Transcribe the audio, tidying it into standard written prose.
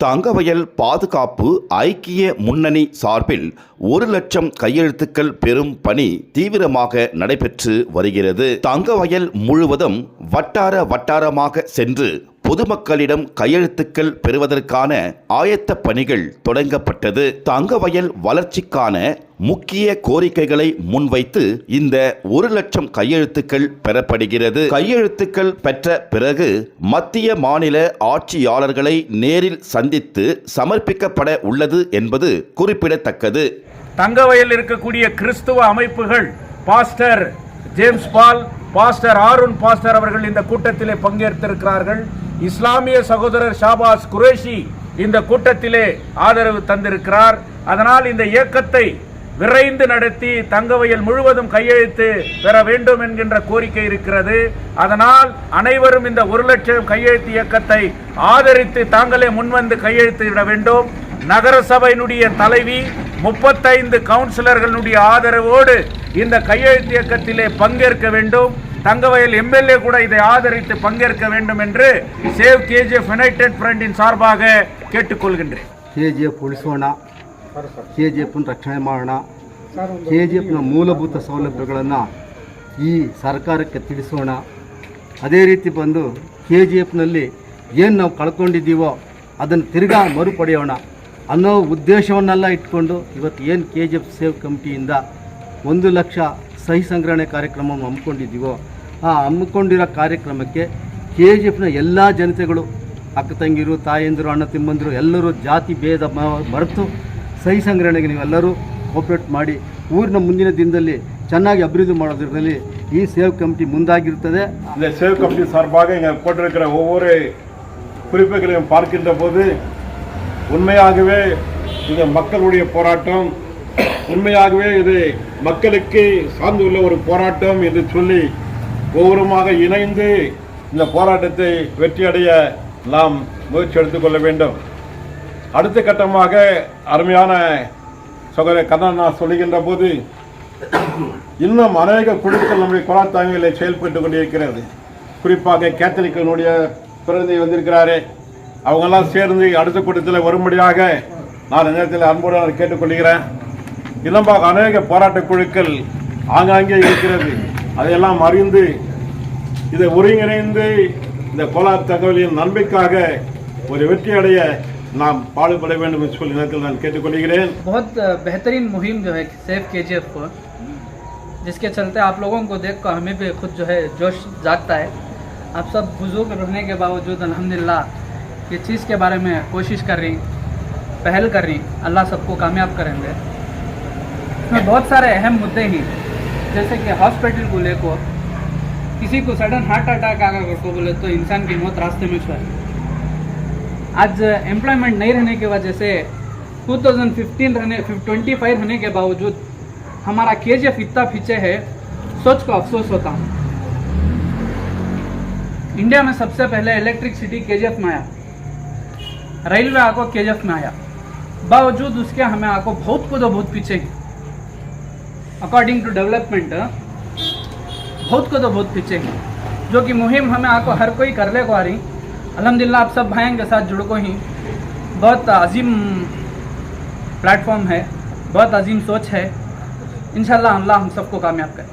தங்கவயல் பாதுகாப்பு ஐக்கிய முன்னணி சார்பில் 1 லட்சம் கையெழுத்துக்கள் பெறும் பணி தீவிரமாக நடைபெற்று வருகிறது. தங்கவயல் முழுவதும் வட்டாரமாக சென்று பொதுமக்களிடம் கையெழுத்துக்கள் பெறுவதற்கான ஆயத்த பணிகள் தொடங்கப்பட்டது. தங்கவயல் வளர்ச்சிக்கான முக்கிய கோரிக்கைகளை முன்வைத்து இந்த 1 லட்சம் கையெழுத்துக்கள் பெறப்படுகிறது. கையெழுத்துக்கள் பெற்ற பிறகு மத்திய மாநில ஆட்சியாளர்களை நேரில் சந்தித்து சமர்ப்பிக்கப்பட உள்ளது என்பது குறிப்பிடத்தக்கது. தங்கவயல் இருக்கக்கூடிய கிறிஸ்துவ அமைப்புகள் பாஸ்டர் ஜேம்ஸ் பால், பாஸ்டர் ஆருண் பாஸ்டர் அவர்கள் இந்த கூட்டத்திலே பங்கேற்றிருக்கிறார்கள். இஸ்லாமிய சகோதரர் ஷாபாஸ் குரேஷி இந்த கூட்டத்திலே ஆதரவு தந்திருக்கிறார். அதனால் இந்த இயக்கத்தை விரைந்து நடத்தி தங்கவயல் முழுவதும் கையெழுத்து பெற வேண்டும் என்கின்ற கோரிக்கை இருக்கிறது. அதனால் அனைவரும் இந்த 1 லட்சம் கையெழுத்து இயக்கத்தை ஆதரித்து தாங்களே முன்வந்து கையெழுத்து இட வேண்டும். நகர சபையினுடைய தலைவி 35 கவுன்சிலர்களுடைய ஆதரவோடு இந்த கையெழுத்து இயக்கத்திலே பங்கேற்க வேண்டும். தங்கவயல் எம்எல்ஏ கூட இதை ஆதரித்து பங்கேற்க வேண்டும் என்று சேவ் கேஜிஎஃப் யுனைடெட் ஃப்ரண்டின் சார்பாக கேட்டுக்கொள்கின்றேன். ಕೆಜಿಎಫ್ ಉಳಿಸೋಣ, ಕೆಜಿಎಫ್ ರಕ್ಷಣೆ ಮಾಡೋಣ, ಕೆಜಿಎಫ್ನ ಮೂಲಭೂತ ಸೌಲಭ್ಯಗಳನ್ನು ಈ ಸರ್ಕಾರಕ್ಕೆ ತಿಳಿಸೋಣ. ಅದೇ ರೀತಿ ಬಂದು ಕೆಜಿಎಫ್ನಲ್ಲಿ ಏನು ನಾವು ಕಳ್ಕೊಂಡಿದ್ದೀವೋ ಅದನ್ನು ತಿರ್ಗಾ ಮರುಪಡೆಯೋಣ ಅನ್ನೋ ಉದ್ದೇಶವನ್ನೆಲ್ಲ ಇಟ್ಕೊಂಡು ಇವತ್ತು ಏನು ಕೆಜಿಎಫ್ ಸೇವ್ ಕಮಿಟಿಯಿಂದ 1 ಲಕ್ಷ ಸಹಿ ಸಂಗ್ರಹಣೆ ಕಾರ್ಯಕ್ರಮವನ್ನು ಹಮ್ಮಿಕೊಂಡಿದ್ದೀವೋ ಆ ಹಮ್ಮಿಕೊಂಡಿರೋ ಕಾರ್ಯಕ್ರಮಕ್ಕೆ ಕೆಜಿಎಫ್ನ ಎಲ್ಲ ಜನತೆಗಳು, ಅಕ್ಕ ತಂಗಿರು, ತಾಯಂದಿರು, ಅಣ್ಣ ತಿಮ್ಮಂದಿರು ಎಲ್ಲರೂ ಜಾತಿ ಭೇದ ಮರೆತು ಸಹಿ ಸಂಗ್ರಹಣೆಗೆ ನೀವೆಲ್ಲರೂ ಕೋಪರೇಟ್ ಮಾಡಿ ಊರಿನ ಮುಂದಿನ ದಿನದಲ್ಲಿ ಚೆನ್ನಾಗಿ ಅಭಿವೃದ್ಧಿ ಮಾಡೋದ್ರಲ್ಲಿ ಈ ಸೇವ್ ಕಮಿಟಿ ಮುಂದಾಗಿರುತ್ತದೆ. இந்த சேவ் கமிட்டி சார்பாக இங்கே போட்டிருக்கிற ஒவ்வொரு குறிப்புகளையும் பார்க்கின்ற போது உண்மையாகவே இது மக்களுடைய போராட்டம், உண்மையாகவே இது மக்களுக்கு சார்ந்துள்ள ஒரு போராட்டம் என்று சொல்லி ஒவ்வொருமாக இணைந்து இந்த போராட்டத்தை வெற்றியடைய நாம் முயற்சி எடுத்துக்கொள்ள வேண்டும். அடுத்த கட்டமாக அருமையான சகோதரர் கண்ணன் சொல்லுகின்ற போது இன்னும் அநேக குழுக்கள் நம்முடைய கொலாத்தாங்கில் செயல்பட்டு கொண்டிருக்கிறது. குறிப்பாக கேத்தலிக்கனுடைய பிரதிநிதி வந்திருக்கிறாரே, அவங்கெல்லாம் சேர்ந்து அடுத்த கூட்டத்தில் வரும்படியாக நான் இந்த நேரத்தில் அன்போடு கேட்டுக்கொள்கிறேன். இன்னமாக அநேக போராட்ட குழுக்கள் ஆங்காங்கே இருக்கிறது. அதையெல்லாம் அறிந்து இதை ஒருங்கிணைந்து இந்த கோலார் தகவலின் நன்மைக்காக ஒரு வெற்றி அடைய நாம் பாடுபட வேண்டும் என்று சொல்லி நேரத்தில் நான் கேட்டுக்கொள்கிறேன். बहुत बेहतरीन मुहिम जो है सेफ केजीएफ को, जिसके चलते आप लोगों को देख कर हमें भी खुद जो है जोश जागता है. आप सब बुजुर्ग रहने के बावजूद अल्हम्दुलिल्लाह ये चीज़ के बारे में कोशिश कर रही, पहल कर रही. अल्लाह सबको कामयाब करेंगे. इसमें बहुत सारे अहम मुद्दे हैं, जैसे कि हॉस्पिटल को लेकर किसी को सडन हार्ट अटैक आ गया को बोले तो इंसान की मौत रास्ते में छुआ. आज एम्प्लॉयमेंट नहीं रहने की वजह से 25 रहने के बावजूद हमारा केजीएफ इतना पीछे है, सोच को अफसोस होता हूँ. इंडिया में सबसे पहले इलेक्ट्रिसिटी केजीएफ में आया, रेलवे आको केजीएफ में आया, बावजूद उसके हमें आको बहुत पीछे है. अकॉर्डिंग टू डेवलपमेंट बहुत पीछे है, जो कि मुहिम हमें आको हर कोई कर ले को आ रही. अल्हम्दुलिल्लाह आप सब भाइयों के साथ जुड़ को ही बहुत अजीम प्लेटफॉर्म है, बहुत अजीम सोच है. इंशाल्लाह अल्लाह हम सबको कामयाब करे.